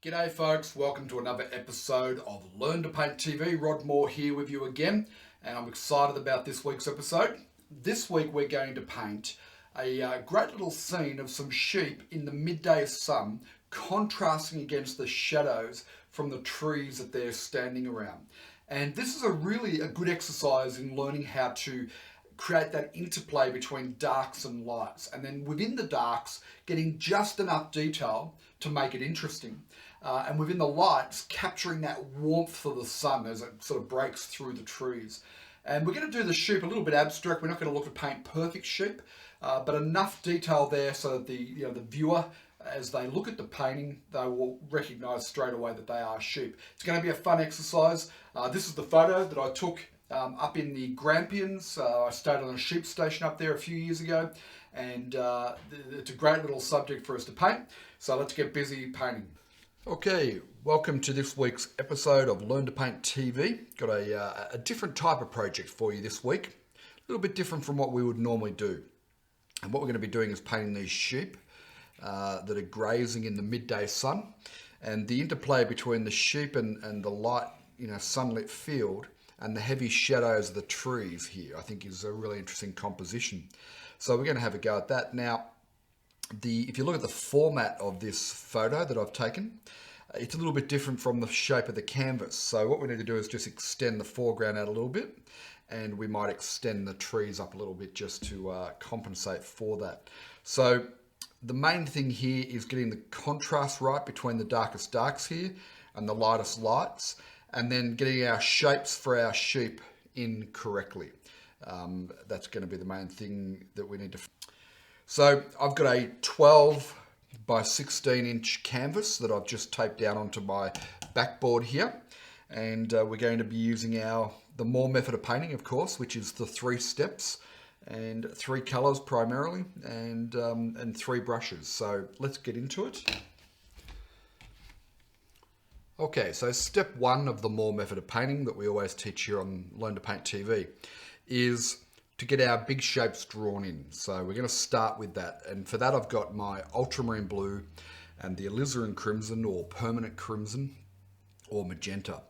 G'day folks, welcome to another episode of Learn to Paint TV. Rod Moore here with you again, and I'm excited about this week's episode. This week we're going to paint a great little scene of some sheep in the midday sun contrasting against the shadows from the trees that they're standing around. And this is a good exercise in learning how to create that interplay between darks and lights, and then within the darks getting just enough detail to make it interesting. And within the lights, capturing that warmth of the sun as it sort of breaks through the trees. And we're going to do the sheep a little bit abstract. We're not going to look to paint perfect sheep, but enough detail there so that the viewer, as they look at the painting, they will recognise straight away that they are sheep. It's going to be a fun exercise. This is the photo that I took up in the Grampians. I stayed on a sheep station up there a few years ago, and it's a great little subject for us to paint. So let's get busy painting. Okay, welcome to this week's episode of Learn to Paint TV. Got a different type of project for you this week. A little bit different from what we would normally do. And what we're going to be doing is painting these sheep that are grazing in the midday sun. And the interplay between the sheep and the light, sunlit field and the heavy shadows of the trees here, I think is a really interesting composition. So we're going to have a go at that. Now, if you look at the format of this photo that I've taken, it's a little bit different from the shape of the canvas. So what we need to do is just extend the foreground out a little bit, and we might extend the trees up a little bit just to compensate for that. So the main thing here is getting the contrast right between the darkest darks here and the lightest lights, and then getting our shapes for our sheep in correctly. That's going to be the main thing that we need to. So I've got a 12 by 16 inch canvas that I've just taped down onto my backboard here. And we're going to be using the Moore method of painting, of course, which is the 3 steps and 3 colors primarily, and 3 brushes. So let's get into it. Okay, so step 1 of the Moore method of painting that we always teach here on Learn to Paint TV is to get our big shapes drawn in. So we're going to start with that. And for that, I've got my ultramarine blue and the alizarin crimson or permanent crimson or magenta.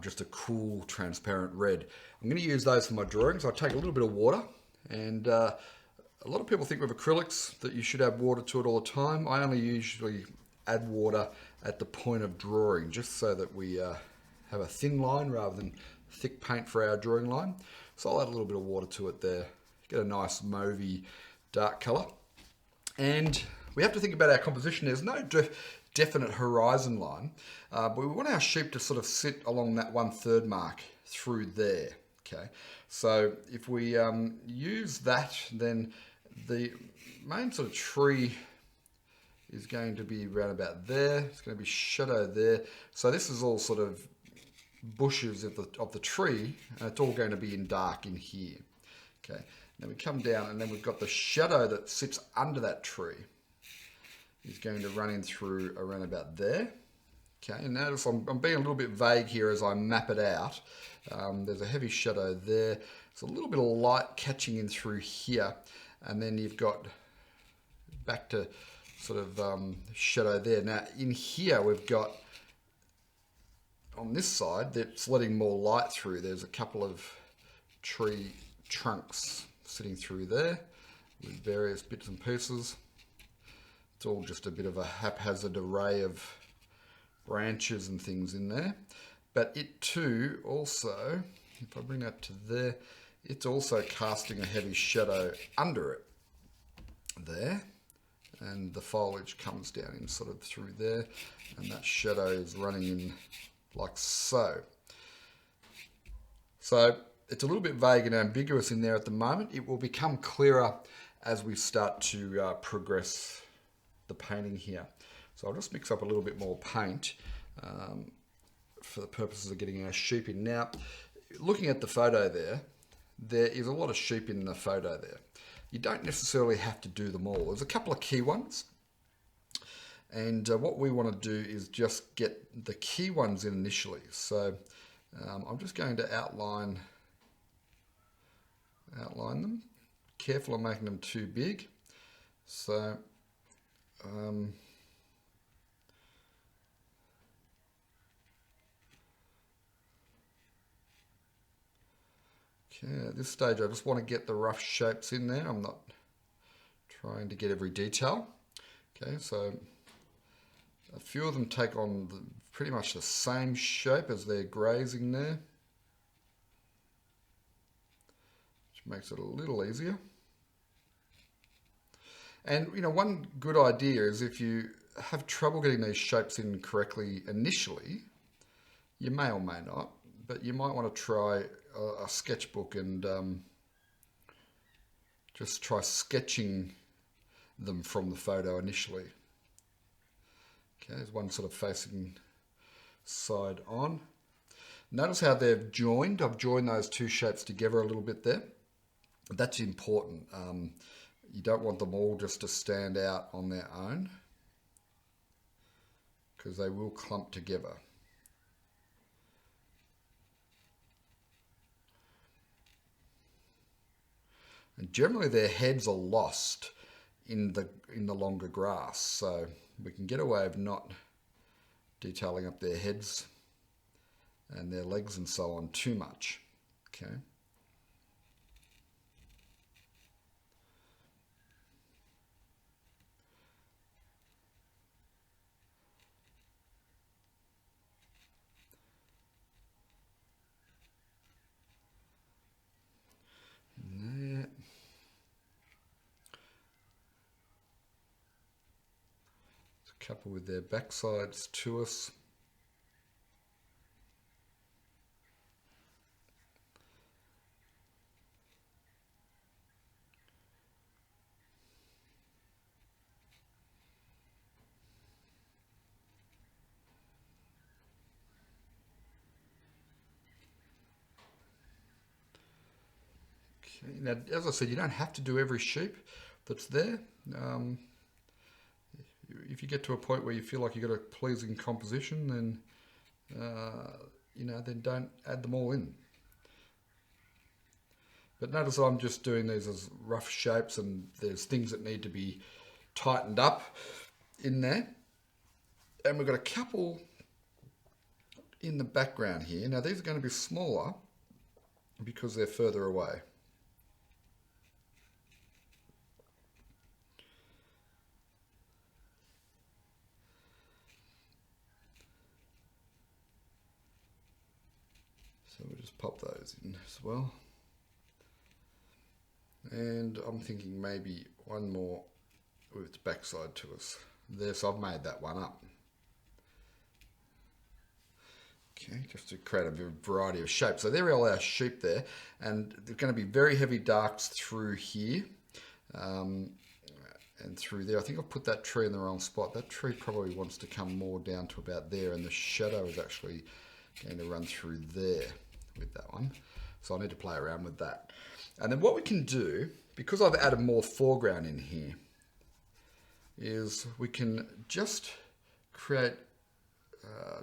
Just a cool transparent red. I'm going to use those for my drawings. I'll take a little bit of water, and a lot of people think with acrylics that you should add water to it all the time. I only usually add water at the point of drawing, just so that we have a thin line rather than thick paint for our drawing line. So I'll add a little bit of water to it there, get a nice mauvey dark colour. And we have to think about our composition. There's no definite horizon line, but we want our sheep to sort of sit along that 1/3 mark through there. Okay, so if we use that, then the main sort of tree is going to be around about there. It's going to be shadow there. So this is all sort of bushes of the tree, and it's all going to be in dark in here. Okay, then we come down, and then we've got the shadow that sits under that tree is going to run in through around about there. Okay, and notice I'm being a little bit vague here as I map it out. There's a heavy shadow there. There's a little bit of light catching in through here, and then you've got back to sort of shadow there. Now in here we've got, on this side, that's letting more light through. There's a couple of tree trunks sitting through there with various bits and pieces. It's all just a bit of a haphazard array of branches and things in there. But it too also, if I bring that to there, it's also casting a heavy shadow under it there. And the foliage comes down in sort of through there, and that shadow is running in like so. So it's a little bit vague and ambiguous in there at the moment. It will become clearer as we start to progress the painting here. So I'll just mix up a little bit more paint for the purposes of getting our sheep in. Now, looking at the photo there is a lot of sheep in the photo there. You don't necessarily have to do them all. There's a couple of key ones. And what we want to do is just get the key ones in initially. So I'm just going to outline them. Careful of making them too big. So Okay, at this stage I just want to get the rough shapes in there. I'm not trying to get every detail. Okay, so a few of them take on pretty much the same shape as their grazing there, which makes it a little easier. And you know, one good idea is if you have trouble getting these shapes in correctly initially, you may or may not, but you might want to try a sketchbook and just try sketching them from the photo initially. Okay, there's one sort of facing side on. Notice how they've joined. I've joined those two shapes together a little bit there. That's important. You don't want them all just to stand out on their own, because they will clump together. And generally their heads are lost in the longer grass, so we can get away with not detailing up their heads and their legs and so on too much. Okay. Couple with their backsides to us. Okay. Now, as I said, you don't have to do every sheep that's there. If you get to a point where you feel like you've got a pleasing composition, then then don't add them all in. But notice I'm just doing these as rough shapes, and there's things that need to be tightened up in there. And we've got a couple in the background here. Now these are going to be smaller because they're further away. So we'll just pop those in as well. And I'm thinking maybe one more with its backside to us. There, so I've made that one up. Okay, just to create a variety of shapes. So there are all our sheep there, and there's going to be very heavy darks through here and through there. I think I've put that tree in the wrong spot. That tree probably wants to come more down to about there, and the shadow is actually going to run through there with that one. So I need to play around with that. And then what we can do, because I've added more foreground in here, is we can just create,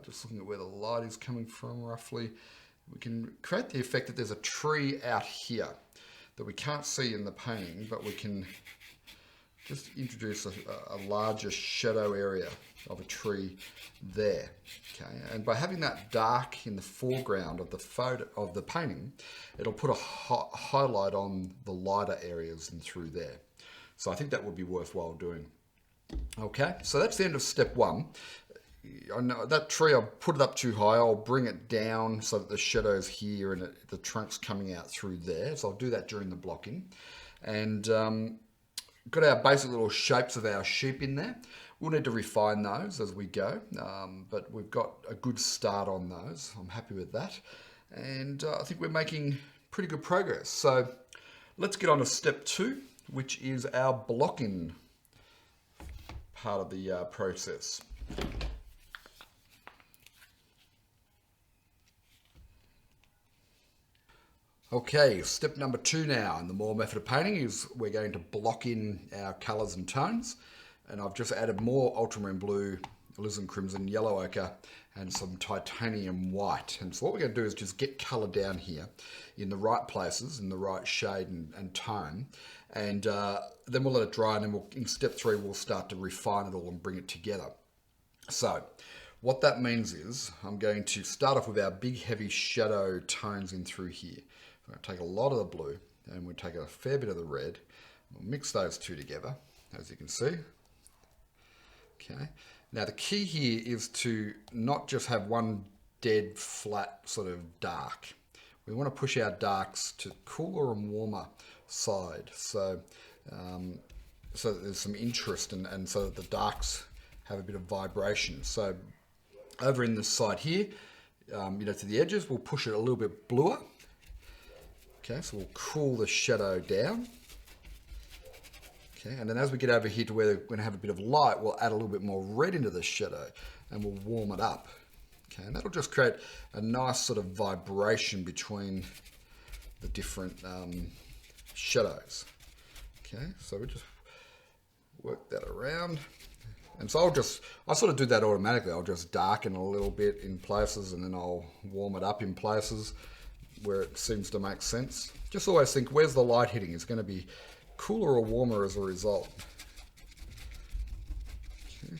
just looking at where the light is coming from roughly, we can create the effect that there's a tree out here that we can't see in the painting, but we can just introduce a larger shadow area of a tree there. Okay, and by having that dark in the foreground of the photo of the painting, it'll put a highlight on the lighter areas and through there. So I think that would be worthwhile doing. Okay, so that's the end of step one. I know that tree, I'll put it up too high. I'll bring it down so that the shadow's here and the trunk's coming out through there. So I'll do that during the blocking. And got our basic little shapes of our sheep in there. We'll need to refine those as we go, but we've got a good start on those. I'm happy with that. And I think we're making pretty good progress. So let's get on to step two, which is our blocking part of the process. Okay, step number two now in the Moore method of painting is we're going to block in our colours and tones. And I've just added more ultramarine blue, alizarin crimson, yellow ochre, and some titanium white. And so what we're going to do is just get colour down here in the right places, in the right shade and tone. And then we'll let it dry, and then in step three, we'll start to refine it all and bring it together. So what that means is I'm going to start off with our big heavy shadow tones in through here. I'm going to take a lot of the blue and we'll take a fair bit of the red. We'll mix those two together, as you can see. Okay. Now the key here is to not just have one dead flat sort of dark. We want to push our darks to cooler and warmer side, so so that there's some interest and so that the darks have a bit of vibration. So over in this side here, to the edges, we'll push it a little bit bluer. Okay, so we'll cool the shadow down. Okay, and then as we get over here to where we're going to have a bit of light, we'll add a little bit more red into the shadow and we'll warm it up. Okay, and that'll just create a nice sort of vibration between the different shadows. Okay, so we just work that around. And so I sort of do that automatically. I'll just darken a little bit in places and then I'll warm it up in places where it seems to make sense. Just always think, where's the light hitting? It's going to be cooler or warmer as a result. Okay.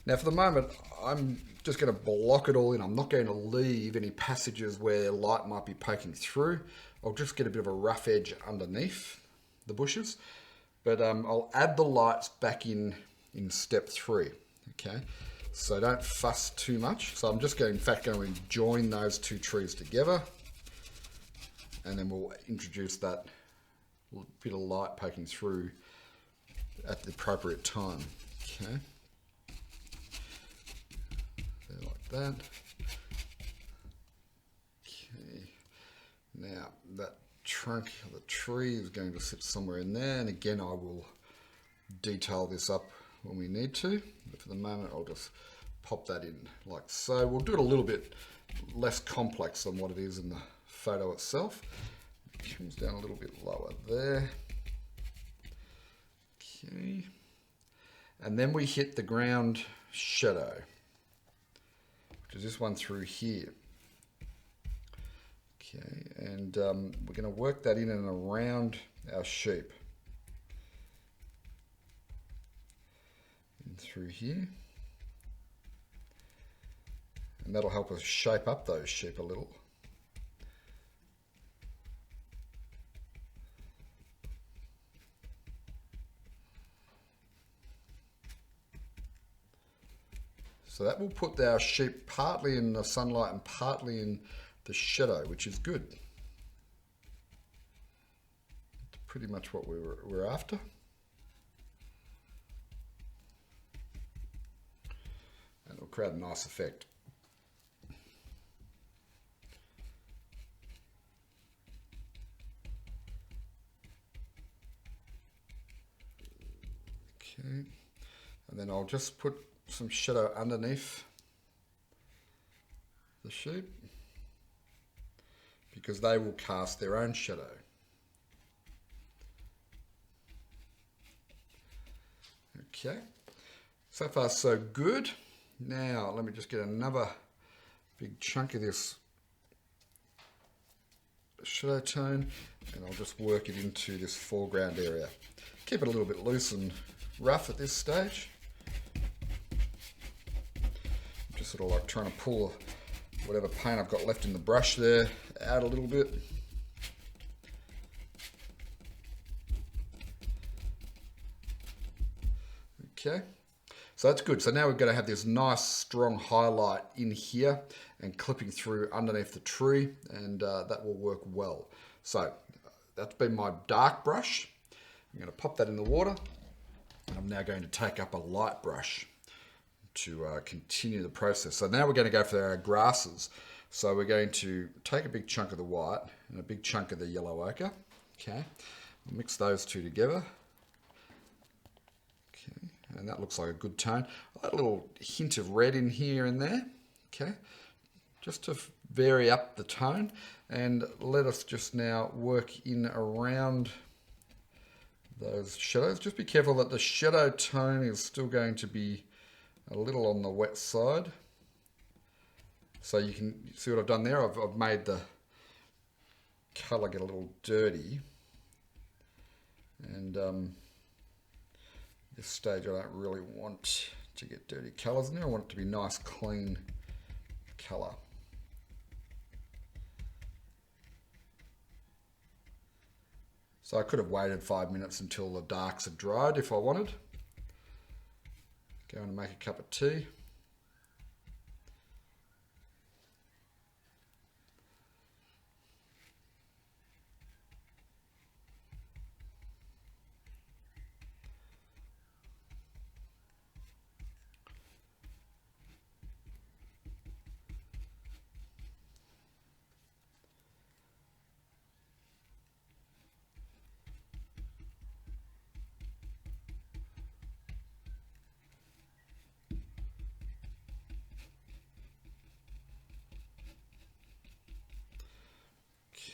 Now for the moment, I'm just going to block it all in. I'm not going to leave any passages where light might be poking through. I'll just get a bit of a rough edge underneath the bushes. But I'll add the lights back in step 3. Okay, so don't fuss too much. So I'm just going to join those two trees together. And then we'll introduce that bit of light poking through at the appropriate time. Okay, there like that. Okay, now that trunk of the tree is going to sit somewhere in there, and again I will detail this up when we need to, but for the moment I'll just pop that in like so. We'll do it a little bit less complex than what it is in the photo itself. It comes down a little bit lower there. Okay, and then we hit the ground shadow, which is this one through here. Okay, and we're going to work that in and around our sheep. And through here. And that'll help us shape up those sheep a little. So that will put our sheep partly in the sunlight and partly in the shadow, which is good. It's pretty much what we're after. And it'll create a nice effect. Okay, and then I'll just put some shadow underneath the sheep because they will cast their own shadow. Okay, so far so good. Now let me just get another big chunk of this shadow tone and I'll just work it into this foreground area. Keep it a little bit loose and rough at this stage. Just sort of like trying to pull whatever paint I've got left in the brush there out a little bit. Okay, so that's good. So now we're going to have this nice strong highlight in here and clipping through underneath the tree, and that will work well. So that's been my dark brush. I'm going to pop that in the water. I'm now going to take up a light brush to continue the process. So now we're going to go for our grasses. So we're going to take a big chunk of the white and a big chunk of the yellow ochre. Okay, we'll mix those two together. Okay, and that looks like a good tone. I'll add a little hint of red in here and there. Okay, just to vary up the tone, and let us just now work in around those shadows. Just be careful that the shadow tone is still going to be a little on the wet side. So you can see what I've done there. I've made the colour get a little dirty. And this stage I don't really want to get dirty colours in there. I want it to be nice, clean colour. So I could have waited 5 minutes until the darks had dried if I wanted. Go and make a cup of tea.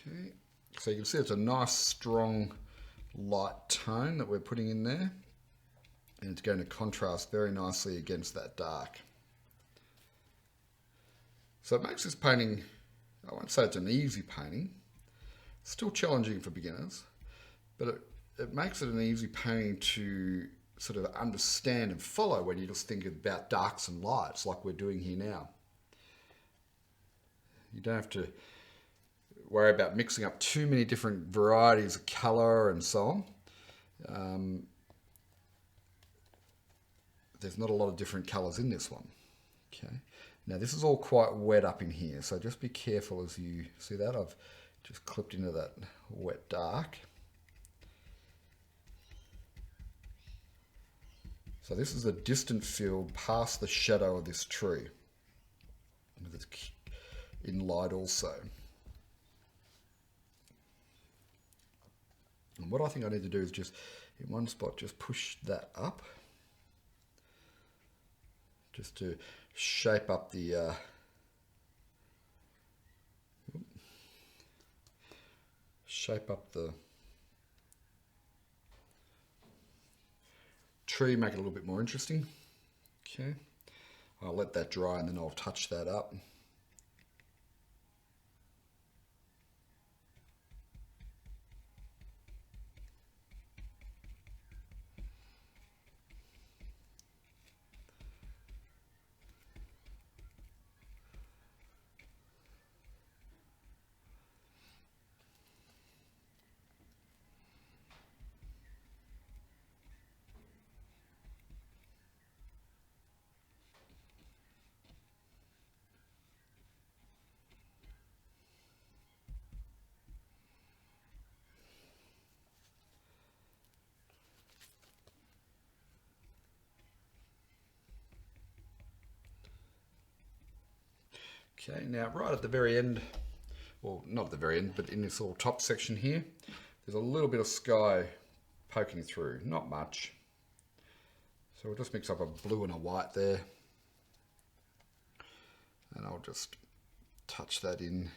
Okay, so you can see it's a nice strong light tone that we're putting in there, and it's going to contrast very nicely against that dark. So it makes this painting, I won't say it's an easy painting, it's still challenging for beginners, but it makes it an easy painting to sort of understand and follow when you just think about darks and lights like we're doing here now. You don't have to worry about mixing up too many different varieties of colour and so on. There's not a lot of different colours in this one. Okay. Now this is all quite wet up in here, so just be careful as you see that. I've just clipped into that wet dark. So this is a distant field past the shadow of this tree. It's in light also. And what I think I need to do is just, in one spot, just push that up. Just to shape up the tree, make it a little bit more interesting. Okay, I'll let that dry and then I'll touch that up. Okay, now right at the very end, well, not at the very end, but in this little top section here, there's a little bit of sky poking through, not much. So we'll just mix up a blue and a white there. And I'll just touch that in.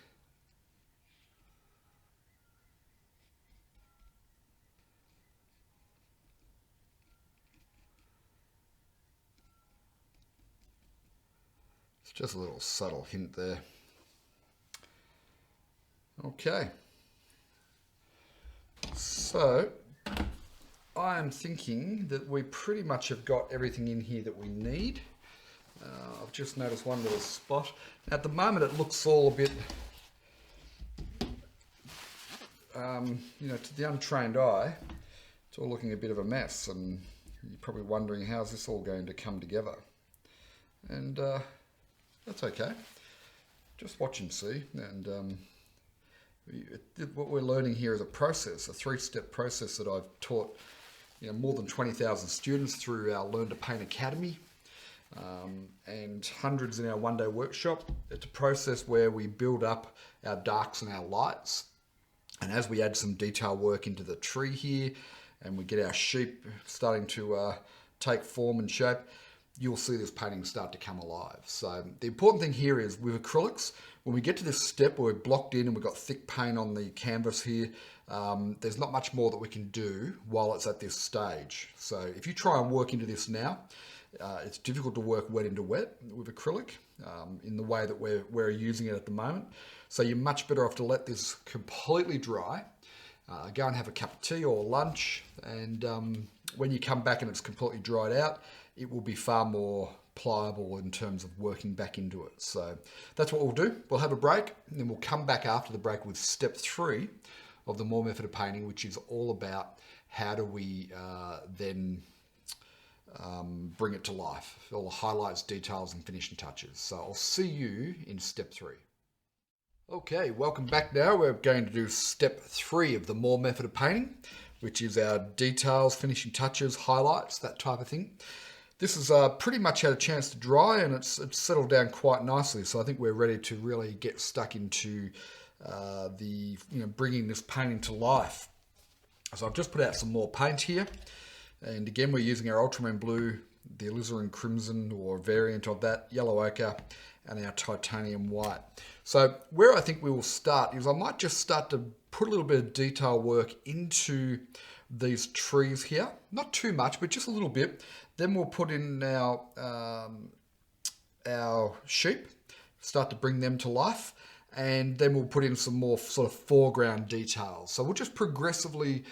It's just a little subtle hint there. Okay. So I am thinking that we pretty much have got everything in here that we need. I've just noticed one little spot. At the moment it looks all a bit, you know, to the untrained eye, it's all looking a bit of a mess, and you're probably wondering how's this all going to come together. And that's okay. Just watch and see. And what we're learning here is a process, a three-step process that I've taught, you know, more than 20,000 students through our Learn to Paint Academy, and hundreds in our one-day workshop. It's a process where we build up our darks and our lights, and as we add some detail work into the tree here, and we get our sheep starting to take form and shape, you'll see this painting start to come alive. So the important thing here is with acrylics, when we get to this step where we're blocked in and we've got thick paint on the canvas here, there's not much more that we can do while it's at this stage. So if you try and work into this now, it's difficult to work wet into wet with acrylic in the way that we're using it at the moment. So you're much better off to let this completely dry, go and have a cup of tea or lunch, and when you come back and it's completely dried out, it will be far more pliable in terms of working back into it. So that's what we'll do. We'll have a break, and then we'll come back after the break with step 3 of the More method of painting, which is all about how do we then bring it to life, all the highlights, details and finishing touches. So I'll see you in step 3. Okay, welcome back now. We're going to do step 3 of the More method of painting, which is our details, finishing touches, highlights, that type of thing. This has pretty much had a chance to dry, and it's settled down quite nicely. So I think we're ready to really get stuck into bringing this painting to life. So I've just put out some more paint here, and again we're using our ultramarine blue, the alizarin crimson or a variant of that, yellow ochre, and our titanium white. So where I think we will start is I might just start to put a little bit of detail work into these trees here. Not too much, but just a little bit. Then we'll put in our sheep, start to bring them to life, and then we'll put in some more sort of foreground details. So we'll just progressively,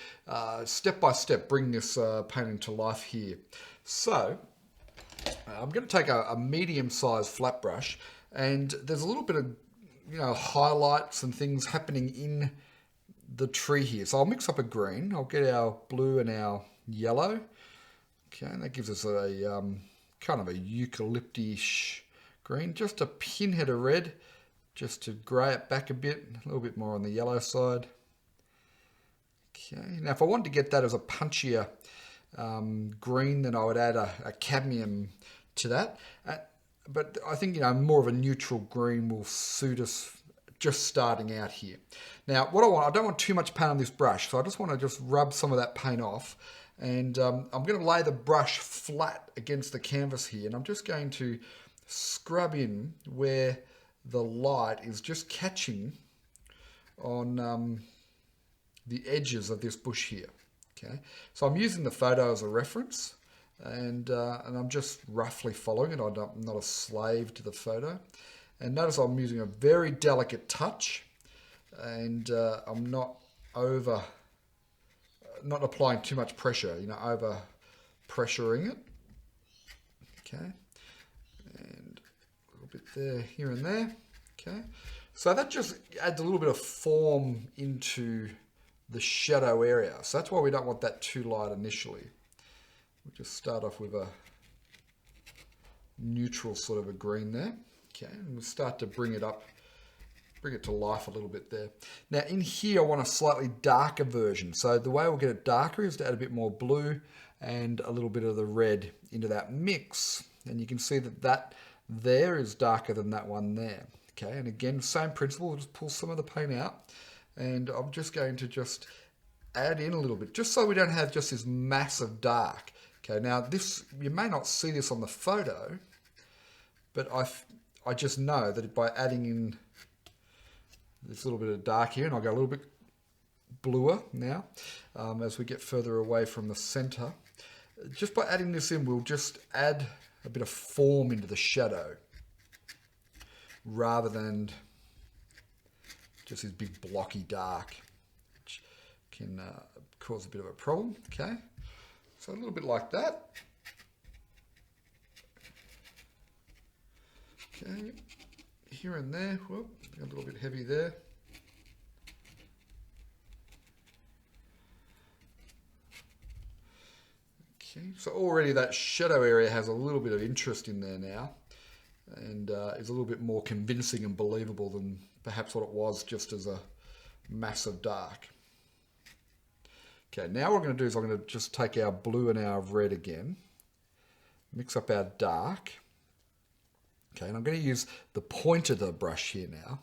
step by step, bring this painting to life here. So I'm going to take a medium-sized flat brush, and there's a little bit of highlights and things happening in the tree here. So I'll mix up a green. I'll get our blue and our yellow. Okay, and that gives us a kind of a eucalyptish green. Just a pinhead of red, just to grey it back a bit. A little bit more on the yellow side. Okay, now if I wanted to get that as a punchier green, then I would add a cadmium to that. But I think more of a neutral green will suit us just starting out here. Now what I don't want too much paint on this brush, so I just want to just rub some of that paint off, and I'm going to lay the brush flat against the canvas here, and I'm just going to scrub in where the light is just catching on the edges of this bush here. Okay, so I'm using the photo as a reference, and I'm just roughly following it. I'm not a slave to the photo. And notice I'm using a very delicate touch, and I'm not applying too much pressure, over pressuring it. Okay, and a little bit there, here and there. Okay, so that just adds a little bit of form into the shadow area. So that's why we don't want that too light initially. We'll just start off with a neutral sort of a green there. Okay, and we'll start to bring it up, bring it to life a little bit there. Now in here I want a slightly darker version. So the way we'll get it darker is to add a bit more blue and a little bit of the red into that mix. And you can see that there is darker than that one there. Okay, and again, same principle, we'll just pull some of the paint out. And I'm just going to just add in a little bit, just so we don't have just this massive dark. Okay, now this, you may not see this on the photo, but I just know that by adding in this little bit of dark here, and I'll go a little bit bluer now as we get further away from the center. Just by adding this in, we'll just add a bit of form into the shadow rather than just this big blocky dark, which can cause a bit of a problem. Okay, so a little bit like that. Okay, here and there. Whoop, a little bit heavy there. Okay, so already that shadow area has a little bit of interest in there now, and is a little bit more convincing and believable than perhaps what it was just as a massive dark. Okay, now what I'm going to do is I'm going to just take our blue and our red again, mix up our dark. Okay, and I'm going to use the point of the brush here now,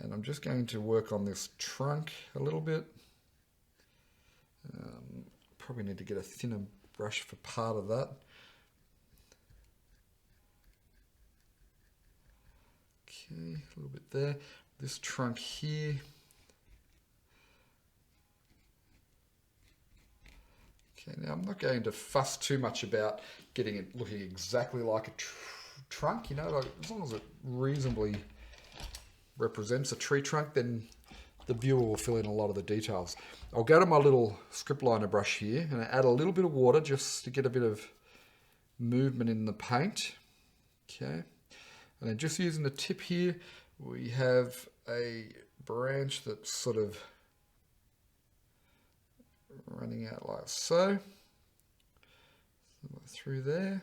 and I'm just going to work on this trunk a little bit. Probably need to get a thinner brush for part of that. Okay, a little bit there. This trunk here. Okay, now I'm not going to fuss too much about getting it looking exactly like a trunk, like, as long as it reasonably represents a tree trunk, then the viewer will fill in a lot of the details. I'll go to my little script liner brush here and add a little bit of water just to get a bit of movement in the paint. Okay, and then just using the tip here, we have a branch that's sort of running out like so. Through there.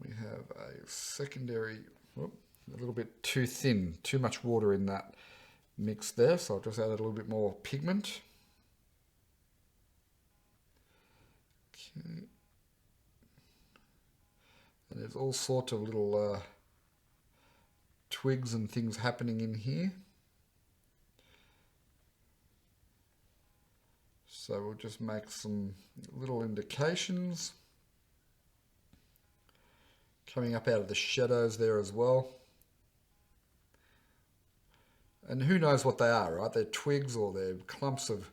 We have a secondary, a little bit too thin, too much water in that mix there, so I'll just add a little bit more pigment. Okay. And there's all sorts of little twigs and things happening in here. So we'll just make some little indications coming up out of the shadows there as well. And who knows what they are, right? They're twigs or they're clumps of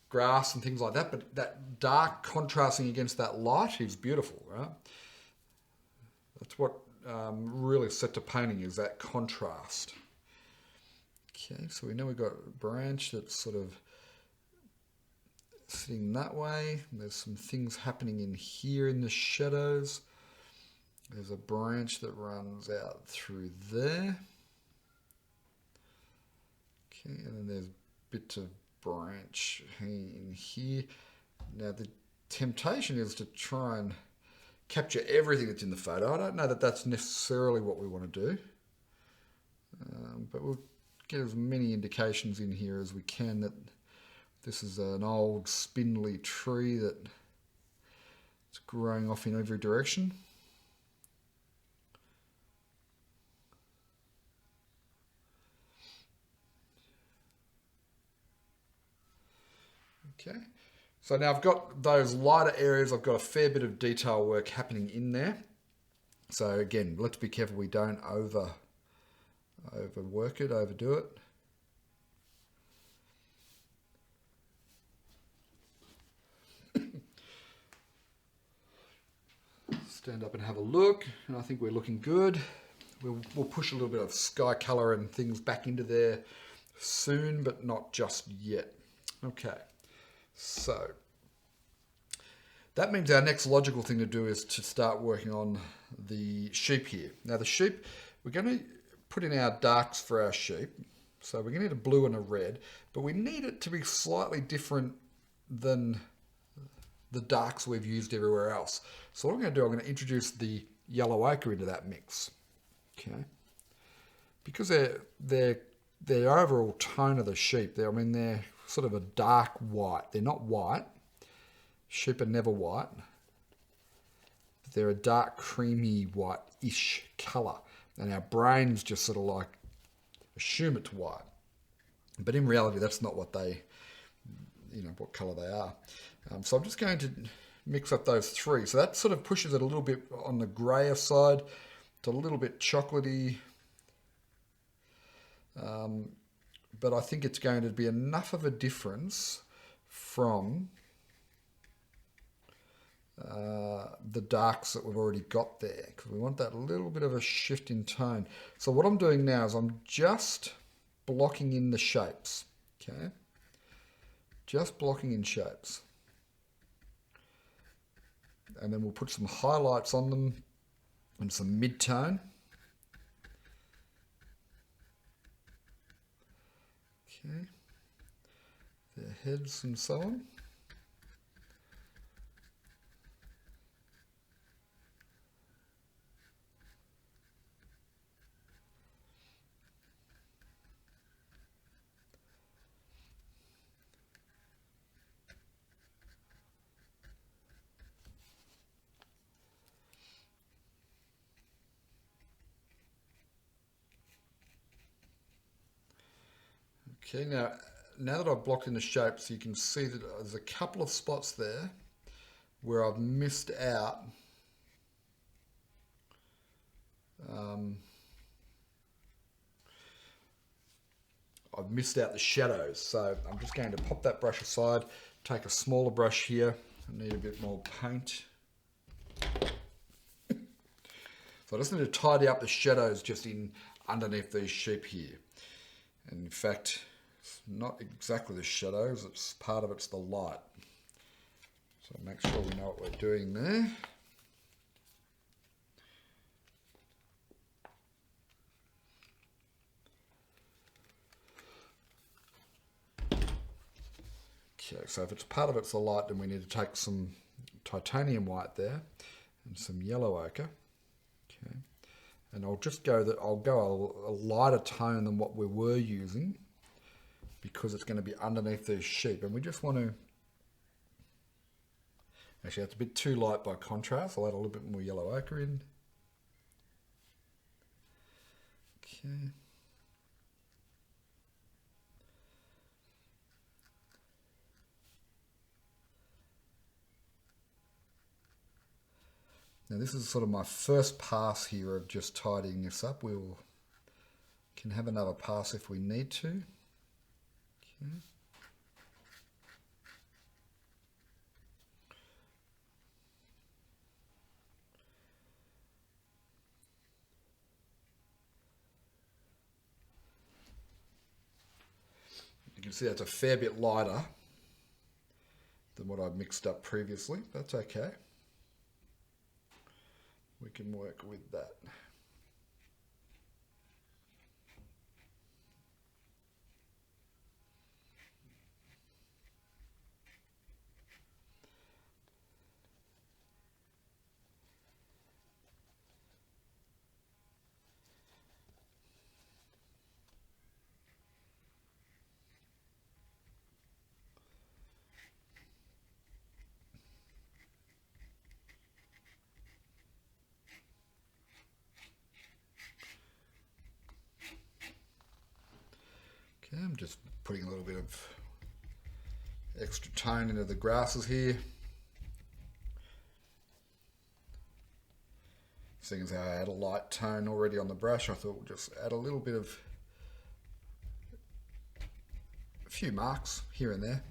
grass and things like that, but that dark contrasting against that light is beautiful, right? That's what really set to painting, is that contrast. Okay, so we know we've got a branch that's sort of sitting that way. There's some things happening in here in the shadows. There's a branch that runs out through there. Okay, and then there's bits of branch hanging in here. Now the temptation is to try and capture everything that's in the photo. I don't know that that's necessarily what we want to do, but we'll get as many indications in here as we can that this is an old spindly tree that's growing off in every direction. Okay, so now I've got those lighter areas, I've got a fair bit of detail work happening in there. So again, let's be careful we don't overwork it, overdo it. Stand up and have a look, and I think we're looking good. We'll push a little bit of sky color and things back into there soon, but not just yet. Okay. So that means our next logical thing to do is to start working on the sheep here. Now the sheep, we're going to put in our darks for our sheep. So we're going to need a blue and a red, but we need it to be slightly different than the darks we've used everywhere else. So what I'm going to do, I'm going to introduce the yellow ochre into that mix. Okay. Because their overall tone of the sheep, they're sort of a dark white. They're not white. Sheep are never white. They're a dark, creamy, white-ish colour. And our brains just sort of like assume it's white. But in reality, that's not what what colour they are. So I'm just going to mix up those three. So that sort of pushes it a little bit on the greyer side to a little bit chocolatey. But I think it's going to be enough of a difference from the darks that we've already got there, because we want that little bit of a shift in tone. So what I'm doing now is I'm just blocking in the shapes, okay? Just blocking in shapes. And then we'll put some highlights on them and some mid-tone. Okay, their heads and so on. Okay, now that I've blocked in the shapes, you can see that there's a couple of spots there where I've missed out the shadows. So I'm just going to pop that brush aside, take a smaller brush here. I need a bit more paint. So I just need to tidy up the shadows just underneath these sheep here. And in fact, it's not exactly the shadows, part of it's the light. So make sure we know what we're doing there. Okay, so if it's part of it's the light, then we need to take some titanium white there and some yellow ochre. Okay, and I'll just go a lighter tone than what we were using because it's going to be underneath these sheep, and we just want to. Actually, that's a bit too light by contrast. I'll add a little bit more yellow ochre in. Okay. Now this is sort of my first pass here of just tidying this up. We can have another pass if we need to. Okay. You can see that's a fair bit lighter than what I've mixed up previously. That's okay. We can work with that. Okay, I'm just putting a little bit of extra tone into the grasses here. Seeing as how I had a light tone already on the brush, I thought we'll just add a little bit of a few marks here and there.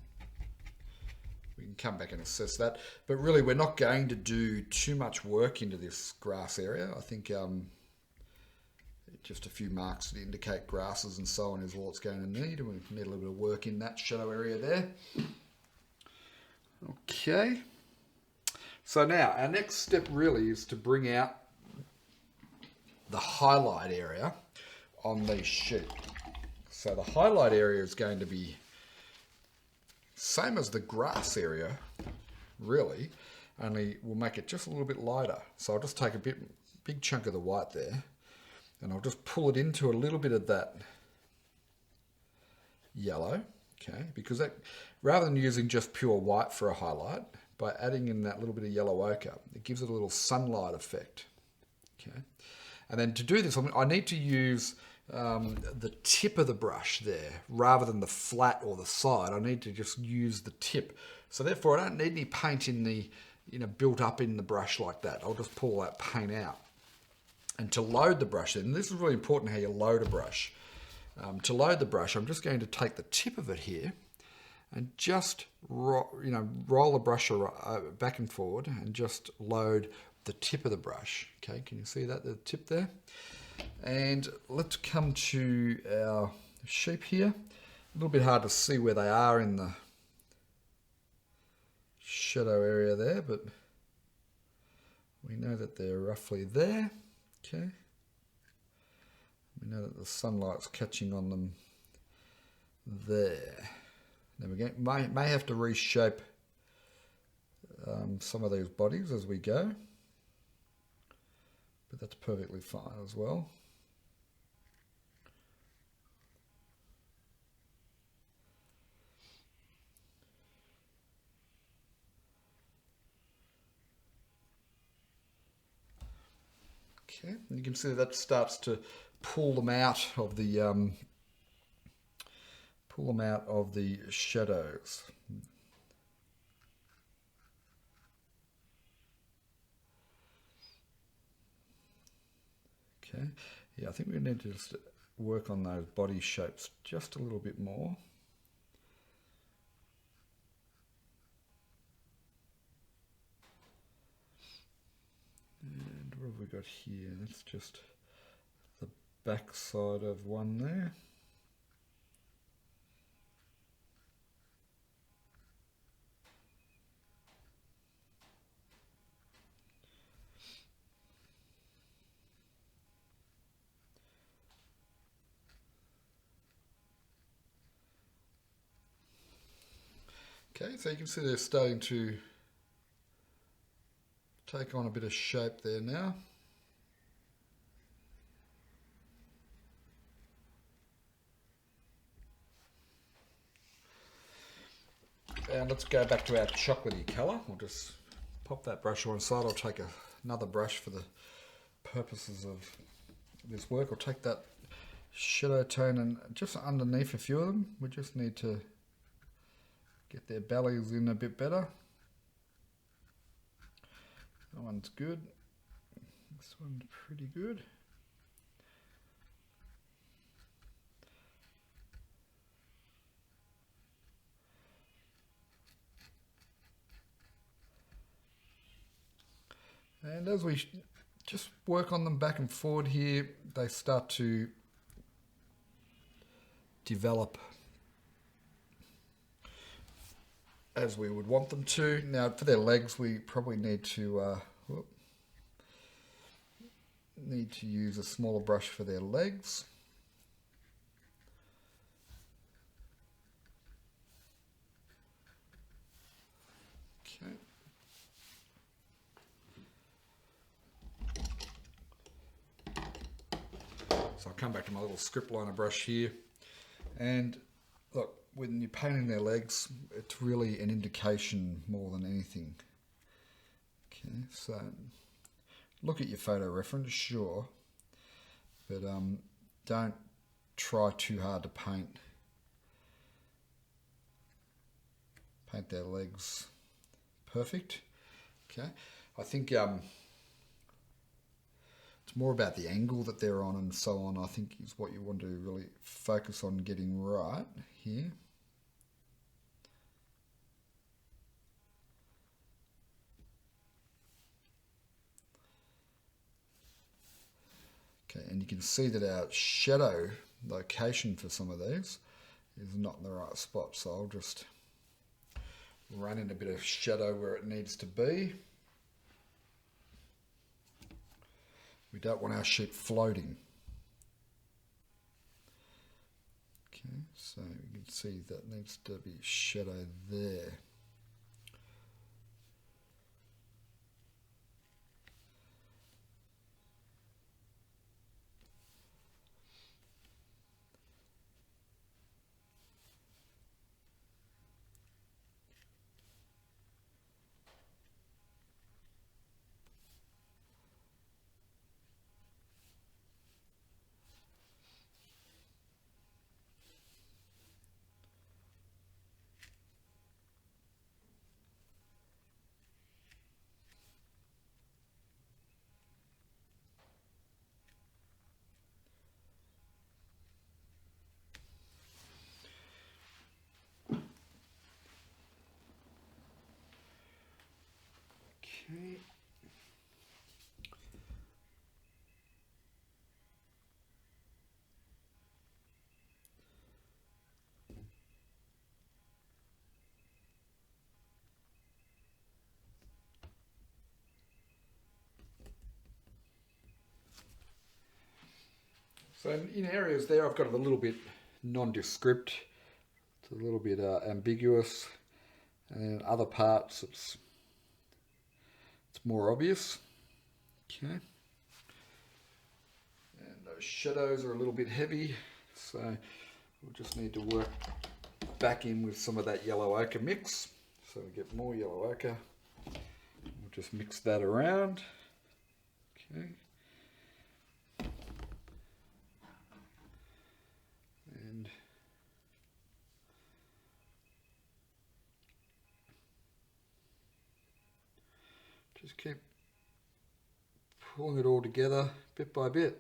We can come back and assess that, but really we're not going to do too much work into this grass area. I think just a few marks to indicate grasses and so on is all it's going to need, and we need a little bit of work in that shadow area there. Okay, so now our next step really is to bring out the highlight area on these sheep. So the highlight area is going to be same as the grass area, really, only we'll make it just a little bit lighter. So I'll just take a big chunk of the white there, and I'll just pull it into a little bit of that yellow, okay? Because that, rather than using just pure white for a highlight, by adding in that little bit of yellow ochre, it gives it a little sunlight effect, okay? And then to do this, I need to use the tip of the brush there rather than the flat or the side. I need to just use the tip. So therefore I don't need any paint in the, built up in the brush like that. I'll just pull that paint out. And to load the brush, and this is really important how you load a brush. To load the brush, I'm just going to take the tip of it here and just roll the brush back and forward and just load the tip of the brush. Okay, can you see that, the tip there? And let's come to our sheep here. A little bit hard to see where they are in the shadow area there, but we know that they're roughly there. Okay. We know that the sunlight's catching on them there. Now we may have to reshape some of these bodies as we go, but that's perfectly fine as well. Okay, and you can see that starts to pull them out of the shadows. Okay, yeah, I think we need to just work on those body shapes just a little bit more. And what have we got here? That's just the back side of one there. Okay, so you can see they're starting to take on a bit of shape there now. And let's go back to our chocolatey colour. We'll just pop that brush on side. I'll take another brush for the purposes of this work. I'll take that shadow tone and just underneath a few of them. We just need to get their bellies in a bit better. That one's good. This one's pretty good. And as we just work on them back and forward here, they start to develop as we would want them to. Now for their legs, we probably need to use a smaller brush for their legs. Okay. So I'll come back to my little script liner brush here, and look, when you're painting their legs, it's really an indication more than anything. Okay, so look at your photo reference, sure, but don't try too hard to paint their legs perfect. Okay, I think it's more about the angle that they're on and so on, I think, is what you want to really focus on getting right here. Okay, and you can see that our shadow location for some of these is not in the right spot, so I'll just run in a bit of shadow where it needs to be. We don't want our sheep floating. Okay, so you can see that needs to be shadow there. Okay. So in areas there, I've got it a little bit nondescript. It's a little bit ambiguous, and in other parts it's more obvious. Okay. And those shadows are a little bit heavy, so we'll just need to work back in with some of that yellow ochre mix. So we get more yellow ochre. We'll just mix that around. Okay. And just keep pulling it all together bit by bit.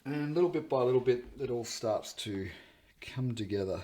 And little bit by little bit, it all starts to come together.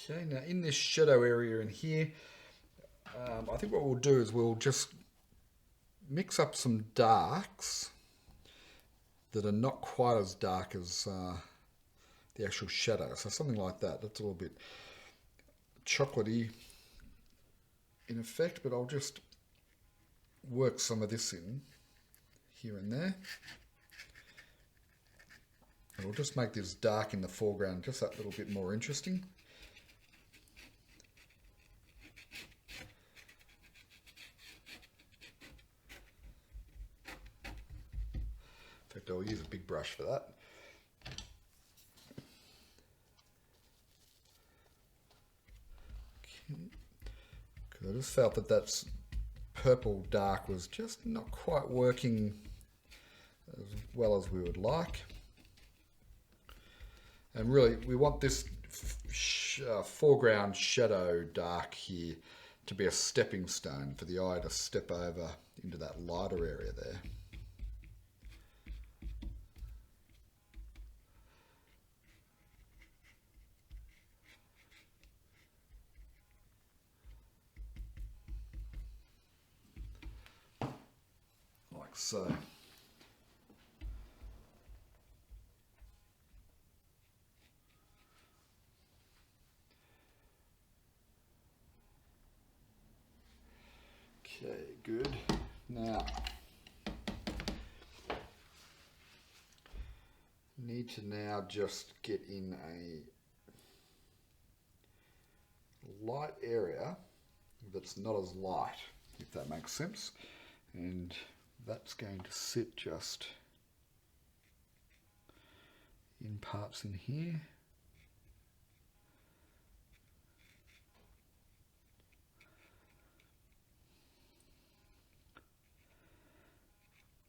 Okay, now in this shadow area in here, I think what we'll do is we'll just mix up some darks that are not quite as dark as the actual shadow. So something like that. That's a little bit chocolatey in effect, but I'll just work some of this in here and there. And we'll just make this dark in the foreground just that little bit more interesting. In fact, I'll use a big brush for that. Because I just felt that that's purple dark was just not quite working as well as we would like. And really, we want this foreground shadow dark here to be a stepping stone for the eye to step over into that lighter area there. Like so. Okay, good. Now, need to now just get in a light area that's not as light, if that makes sense. And that's going to sit just in parts in here.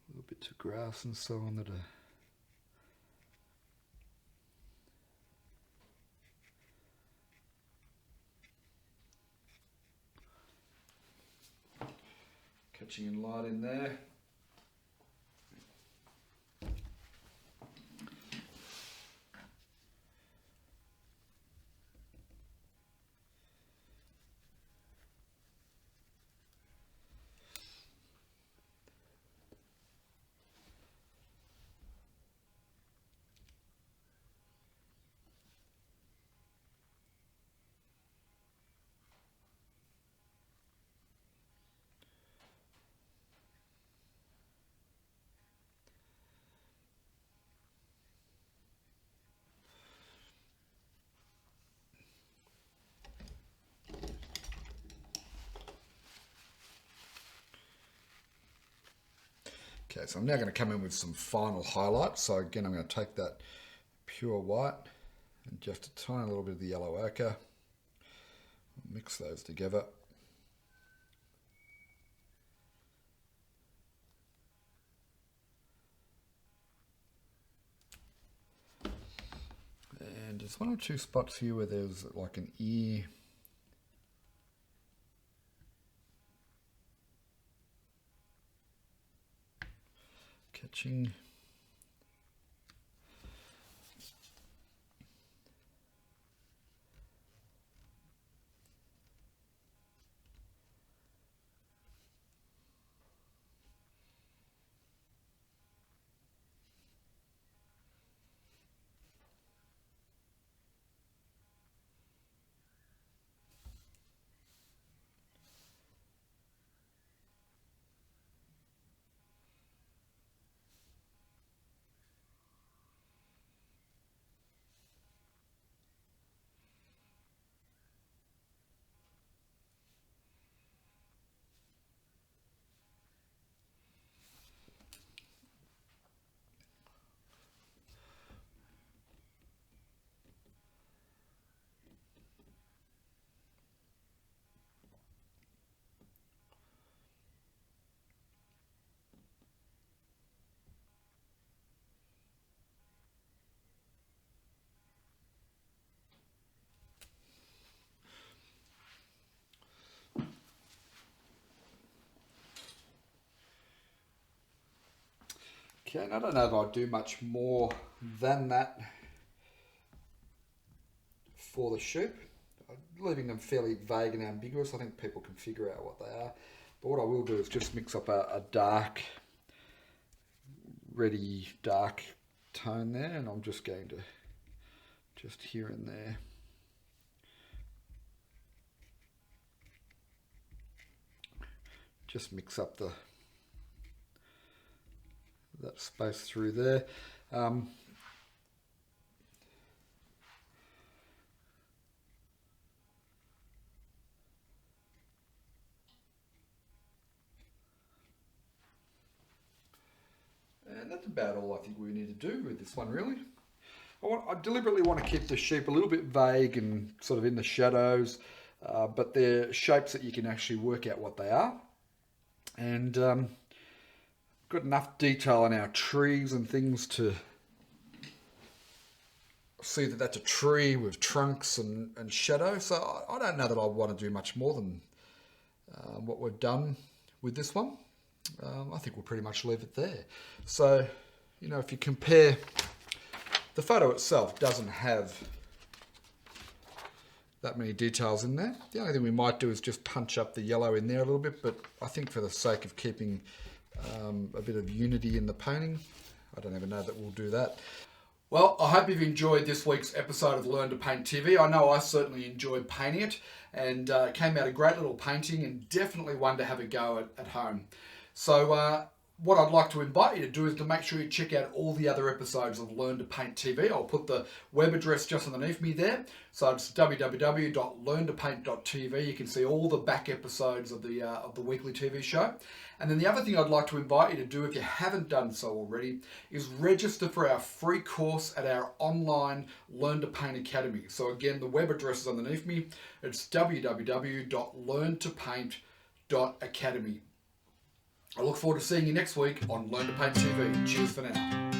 Little bits of grass and so on that are catching in light in there. Okay, so I'm now going to come in with some final highlights. So again, I'm going to take that pure white and just a tiny little bit of the yellow ochre, mix those together. And there's one or two spots here where there's like an ear. Catching. Okay, and I don't know if I'll do much more than that for the sheep. I'm leaving them fairly vague and ambiguous. I think people can figure out what they are. But what I will do is just mix up a dark, reddy dark tone there, and I'm just going to just here and there. Just mix up that space through there. And that's about all I think we need to do with this one, really. I deliberately want to keep the sheep a little bit vague and sort of in the shadows, but they're shapes that you can actually work out what they are. And got enough detail on our trees and things to see that that's a tree with trunks and shadow. So I don't know that I want to do much more than what we've done with this one. I think we'll pretty much leave it there. So, you know, if you compare, the photo itself doesn't have that many details in there. The only thing we might do is just punch up the yellow in there a little bit, but I think for the sake of keeping a bit of unity in the painting, I don't even know that we'll do that. Well, I hope you've enjoyed this week's episode of Learn to Paint TV. I know I certainly enjoyed painting it, and it came out a great little painting, and definitely one to have a go at home. So what I'd like to invite you to do is to make sure you check out all the other episodes of Learn to Paint TV. I'll put the web address just underneath me there. So it's www.learntopaint.tv. You can see all the back episodes of the weekly TV show. And then the other thing I'd like to invite you to do, if you haven't done so already, is register for our free course at our online Learn to Paint Academy. So again, the web address is underneath me. It's www.learntopaint.academy. I look forward to seeing you next week on Learn to Paint TV. Cheers for now.